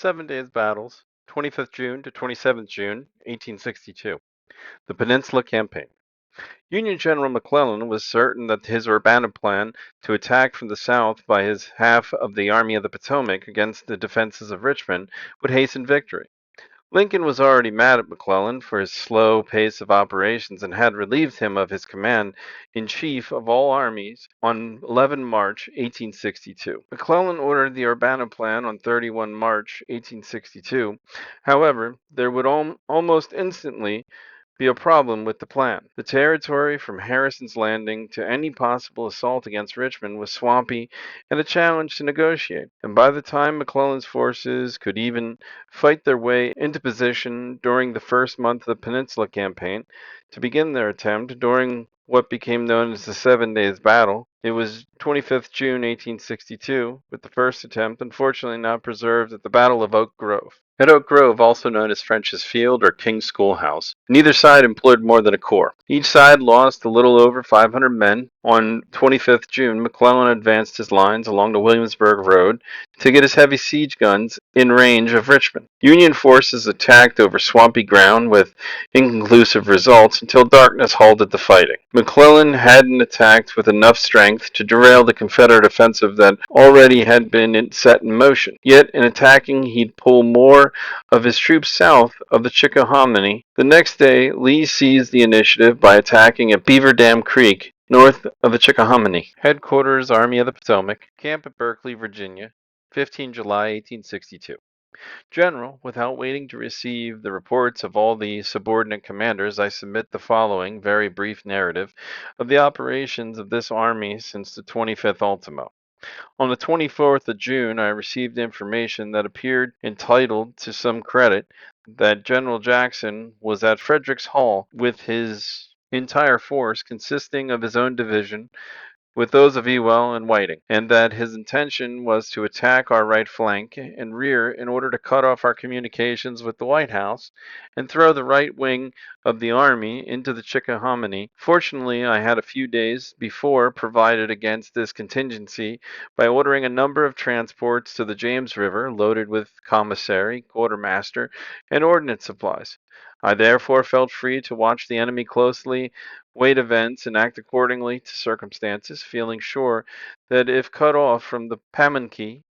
7 days battles, 25th June to 27th June, 1862. The Peninsula Campaign. Union General McClellan was certain that his Urbanna plan to attack from the south by his half of the Army of the Potomac against the defenses of Richmond would hasten victory. Lincoln was already mad at McClellan for his slow pace of operations and had relieved him of his command in chief of all armies on 11 March 1862. McClellan ordered the Urbanna plan on 31 March 1862. However, there would almost instantly be a problem with the plan. The territory from Harrison's Landing to any possible assault against Richmond was swampy and a challenge to negotiate. And by the time McClellan's forces could even fight their way into position during the first month of the Peninsula Campaign to begin their attempt during what became known as the 7 Days Battle, it was 25th June 1862, with the first attempt unfortunately not preserved at the Battle of Oak Grove. At Oak Grove, also known as French's Field or King's Schoolhouse, neither side employed more than a corps. Each side lost a little over 500 men. On 25th June, McClellan advanced his lines along the Williamsburg Road to get his heavy siege guns in range of Richmond. Union forces attacked over swampy ground with inconclusive results until darkness halted the fighting. McClellan hadn't attacked with enough strength to derail the Confederate offensive that already had been set in motion. Yet, in attacking, he'd pull more of his troops south of the Chickahominy. The next day, Lee seized the initiative by attacking at Beaver Dam Creek, north of the Chickahominy. Headquarters, Army of the Potomac, camp at Berkeley, Virginia, 15 July 1862. General, without waiting to receive the reports of all the subordinate commanders, I submit the following very brief narrative of the operations of this army since the 25th ultimo. On the 24th of June, I received information that appeared entitled to some credit that General Jackson was at Frederick's Hall with his entire force consisting of his own division with those of Ewell and Whiting, and that his intention was to attack our right flank and rear in order to cut off our communications with the White House and throw the right wing of the army into the Chickahominy. Fortunately, I had a few days before provided against this contingency by ordering a number of transports to the James River loaded with commissary, quartermaster, and ordnance supplies. I therefore felt free to watch the enemy closely, wait events, and act accordingly to circumstances, feeling sure that if cut off from the Pamunkey,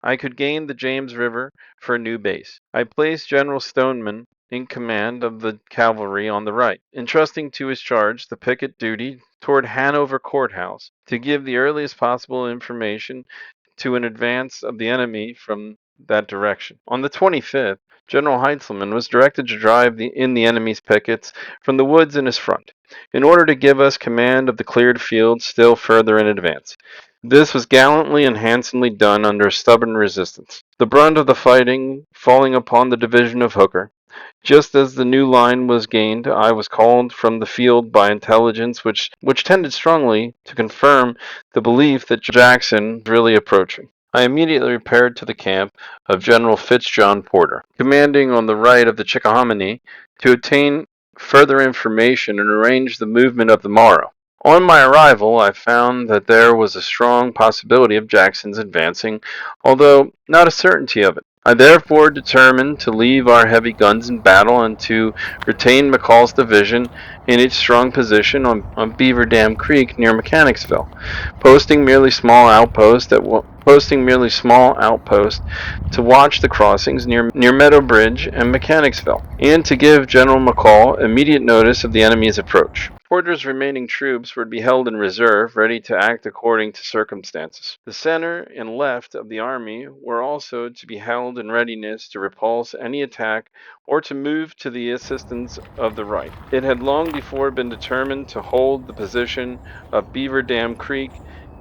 I could gain the James River for a new base. I placed General Stoneman in command of the cavalry on the right, entrusting to his charge the picket duty toward Hanover Courthouse to give the earliest possible information to an advance of the enemy from that direction. On the 25th, General Heintzelman was directed to drive in the enemy's pickets from the woods in his front, in order to give us command of the cleared field still further in advance. This was gallantly and handsomely done under stubborn resistance, the brunt of the fighting falling upon the division of Hooker. Just as the new line was gained, I was called from the field by intelligence which tended strongly to confirm the belief that Jackson was really approaching. I immediately repaired to the camp of General Fitzjohn Porter, commanding on the right of the Chickahominy, to obtain further information and arrange the movement of the morrow. On my arrival, I found that there was a strong possibility of Jackson's advancing, although not a certainty of it. I therefore determined to leave our heavy guns in battle and to retain McCall's division in its strong position on Beaver Dam Creek near Mechanicsville, posting merely small outposts to watch the crossings near Meadow Bridge and Mechanicsville, and to give General McCall immediate notice of the enemy's approach. Porter's remaining troops were to be held in reserve, ready to act according to circumstances. The center and left of the army were also to be held in readiness to repulse any attack or to move to the assistance of the right. It had long before been determined to hold the position of Beaver Dam Creek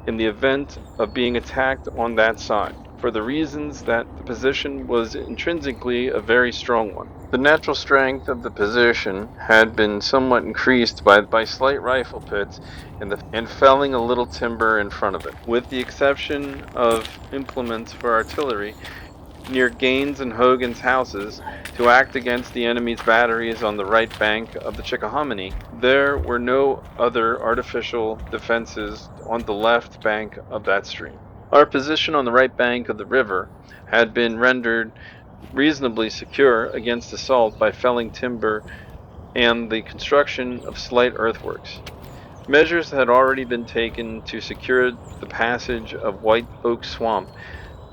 in the event of being attacked on that side, for the reasons that the position was intrinsically a very strong one. The natural strength of the position had been somewhat increased by slight rifle pits and felling a little timber in front of it, with the exception of implements for artillery near Gaines and Hogan's houses to act against the enemy's batteries on the right bank of the Chickahominy. There were no other artificial defenses on the left bank of that stream. Our position on the right bank of the river had been rendered reasonably secure against assault by felling timber and the construction of slight earthworks. Measures had already been taken to secure the passage of White Oak Swamp.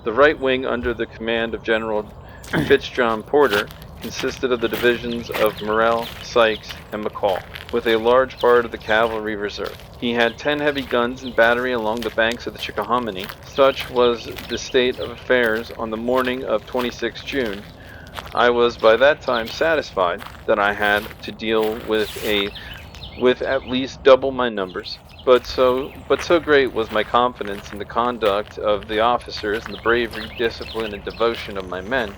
The right wing, under the command of General Fitzjohn Porter, consisted of the divisions of Morrell, Sykes, and McCall, with a large part of the cavalry reserve. He had 10 heavy guns in battery along the banks of the Chickahominy. Such was the state of affairs on the morning of 26 June. I was by that time satisfied that I had to deal with at least double my numbers. But so great was my confidence in the conduct of the officers and the bravery, discipline, and devotion of my men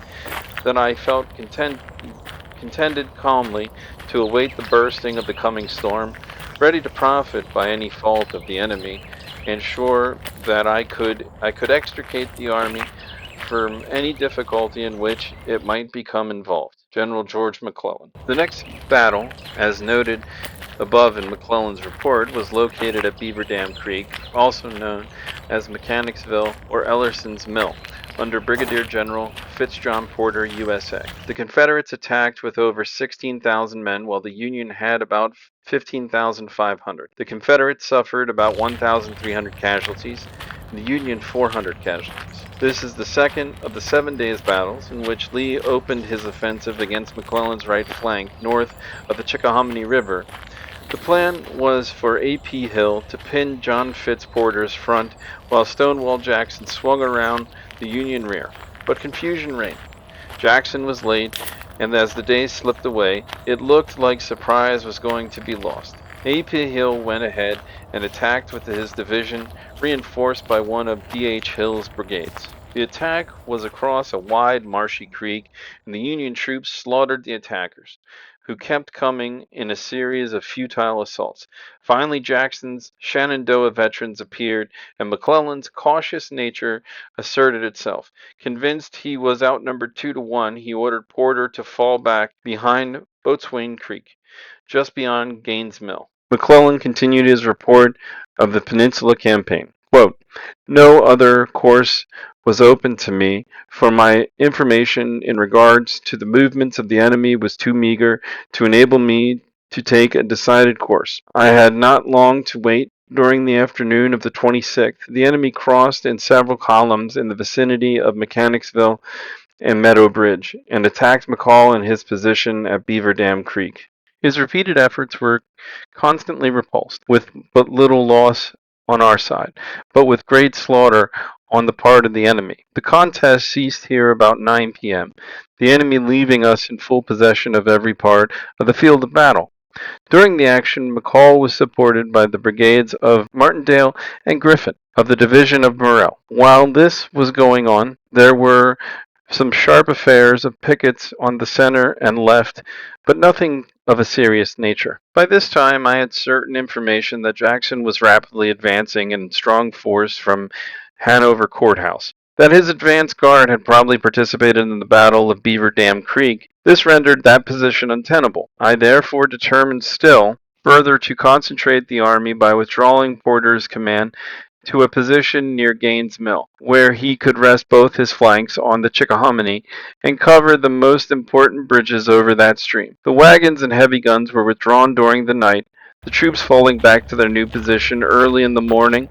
that I felt contented calmly to await the bursting of the coming storm, ready to profit by any fault of the enemy, and sure that I could extricate the army from any difficulty in which it might become involved. General George McClellan. The next battle, as noted above in McClellan's report, was located at Beaver Dam Creek, also known as Mechanicsville or Ellerson's Mill, under Brigadier General Fitzjohn Porter, USA. The Confederates attacked with over 16,000 men, while the Union had about 15,500. The Confederates suffered about 1,300 casualties, and the Union 400 casualties. This is the second of the 7 days' battles in which Lee opened his offensive against McClellan's right flank north of the Chickahominy River. The plan was for A.P. Hill to pin John Fitz Porter's front while Stonewall Jackson swung around the Union rear. But confusion reigned. Jackson was late, and as the days slipped away, it looked like surprise was going to be lost. A.P. Hill went ahead and attacked with his division, reinforced by one of D.H. Hill's brigades. The attack was across a wide, marshy creek, and the Union troops slaughtered the attackers, who kept coming in a series of futile assaults. Finally, Jackson's Shenandoah veterans appeared, and McClellan's cautious nature asserted itself. Convinced he was outnumbered 2-1, he ordered Porter to fall back behind Boatswain Creek, just beyond Gaines' Mill. McClellan continued his report of the Peninsula Campaign. Quote, "No other course was open to me, for my information in regards to the movements of the enemy was too meager to enable me to take a decided course. I had not long to wait. During the afternoon of the 26th, the enemy crossed in several columns in the vicinity of Mechanicsville and Meadow Bridge, and attacked McCall in his position at Beaver Dam Creek. His repeated efforts were constantly repulsed, with but little loss on our side, but with great slaughter on the part of the enemy. The contest ceased here about 9 p.m., the enemy leaving us in full possession of every part of the field of battle. During the action, McCall was supported by the brigades of Martindale and Griffin of the division of Morrell. While this was going on, there were some sharp affairs of pickets on the center and left, but nothing of a serious nature. By this time, I had certain information that Jackson was rapidly advancing in strong force from Hanover Courthouse. That his advance guard had probably participated in the Battle of Beaver Dam Creek. This rendered that position untenable. I therefore determined still further to concentrate the army by withdrawing Porter's command to a position near Gaines' Mill, where he could rest both his flanks on the Chickahominy and cover the most important bridges over that stream. The wagons and heavy guns were withdrawn during the night, the troops falling back to their new position early in the morning.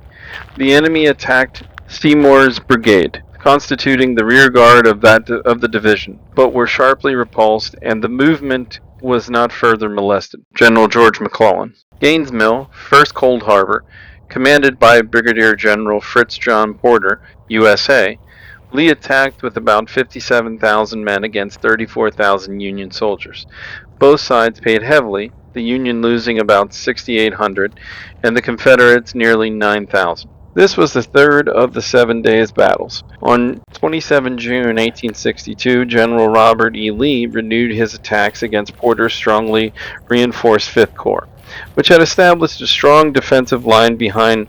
The enemy attacked Seymour's brigade, constituting the rear guard of the division, but were sharply repulsed, and the movement was not further molested. General George McClellan. Gaines' Mill, first Cold Harbor, commanded by Brigadier General Fitzjohn Porter, USA, Lee attacked with about 57,000 men against 34,000 Union soldiers. Both sides paid heavily, the Union losing about 6,800 and the Confederates nearly 9,000. This was the third of the 7 days' battles. On 27 June 1862, General Robert E. Lee renewed his attacks against Porter's strongly reinforced Fifth Corps, which had established a strong defensive line behind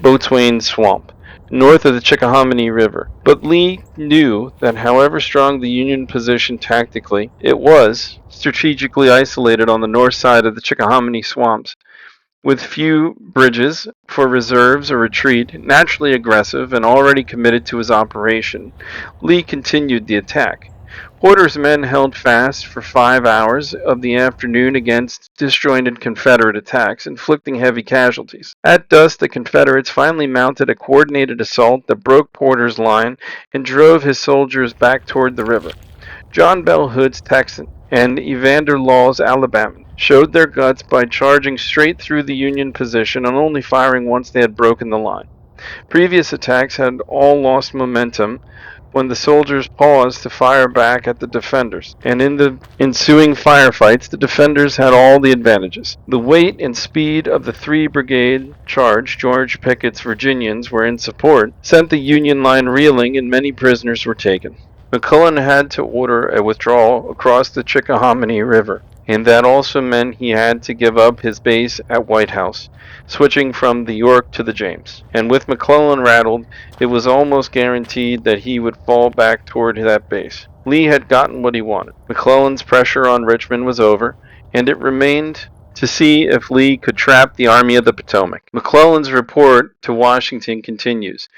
Boatswain Swamp, north of the Chickahominy River. But Lee knew that however strong the Union position tactically, it was strategically isolated on the north side of the Chickahominy swamps. With few bridges for reserves or retreat, naturally aggressive and already committed to his operation, Lee continued the attack. Porter's men held fast for 5 hours of the afternoon against disjointed Confederate attacks, inflicting heavy casualties. At dusk, the Confederates finally mounted a coordinated assault that broke Porter's line and drove his soldiers back toward the river. John Bell Hood's Texan and Evander Law's Alabaman showed their guts by charging straight through the Union position and only firing once they had broken the line. Previous attacks had all lost momentum when the soldiers paused to fire back at the defenders, and in the ensuing firefights, the defenders had all the advantages. The weight and speed of the three-brigade charge George Pickett's Virginians were in support sent the Union line reeling, and many prisoners were taken. McClellan had to order a withdrawal across the Chickahominy River, and that also meant he had to give up his base at White House, switching from the York to the James. And with McClellan rattled, it was almost guaranteed that he would fall back toward that base. Lee had gotten what he wanted. McClellan's pressure on Richmond was over, and it remained to see if Lee could trap the Army of the Potomac. McClellan's report to Washington continues.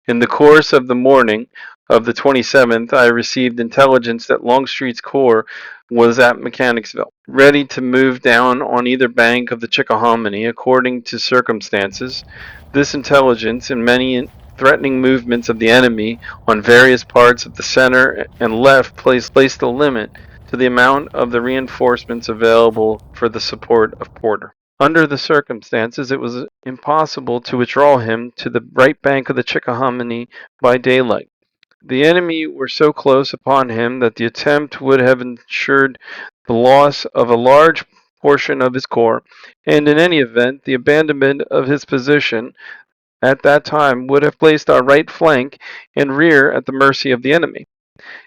In the course of the morning of the 27th, I received intelligence that Longstreet's corps was at Mechanicsville, ready to move down on either bank of the Chickahominy according to circumstances. This intelligence and many threatening movements of the enemy on various parts of the center and left placed a limit to the amount of the reinforcements available for the support of Porter. Under the circumstances, it was impossible to withdraw him to the right bank of the Chickahominy by daylight. The enemy were so close upon him that the attempt would have ensured the loss of a large portion of his corps, and in any event, the abandonment of his position at that time would have placed our right flank and rear at the mercy of the enemy.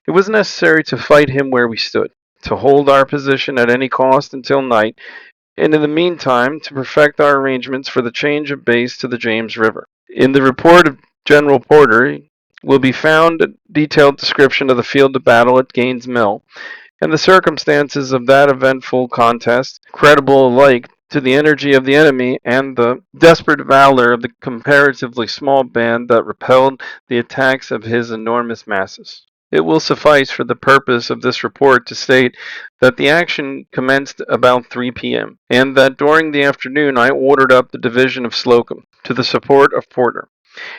It was necessary to fight him where we stood, to hold our position at any cost until night, and in the meantime to perfect our arrangements for the change of base to the James River. In the report of General Porter will be found a detailed description of the field of battle at Gaines' Mill, and the circumstances of that eventful contest, credible alike to the energy of the enemy and the desperate valor of the comparatively small band that repelled the attacks of his enormous masses. It will suffice for the purpose of this report to state that the action commenced about 3 p.m., and that during the afternoon I ordered up the division of Slocum to the support of Porter,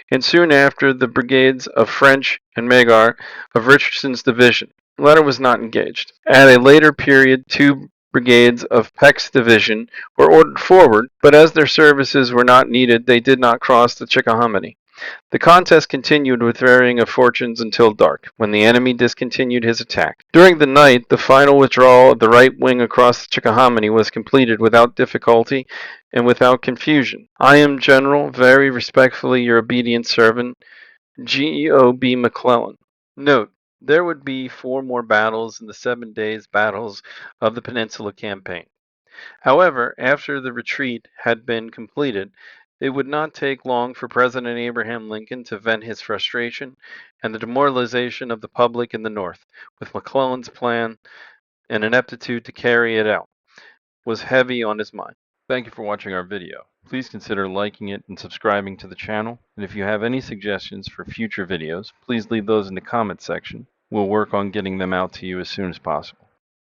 and soon after the brigades of French and Magar of Richardson's division. The latter was not engaged. At a later period, 2 brigades of Peck's division were ordered forward, but as their services were not needed, they did not cross the Chickahominy. The contest continued with varying of fortunes until dark, when the enemy discontinued his attack. During the night, the final withdrawal of the right wing across the Chickahominy was completed without difficulty and without confusion. I am, General, very respectfully your obedient servant, G.E.O.B. McClellan. Note: there would be 4 more battles in the 7 days' battles of the Peninsula Campaign. However, after the retreat had been completed, it would not take long for President Abraham Lincoln to vent his frustration and the demoralization of the public in the North, with McClellan's plan and ineptitude to carry it out, was heavy on his mind. Thank you for watching our video. Please consider liking it and subscribing to the channel. And if you have any suggestions for future videos, please leave those in the comments section. We'll work on getting them out to you as soon as possible.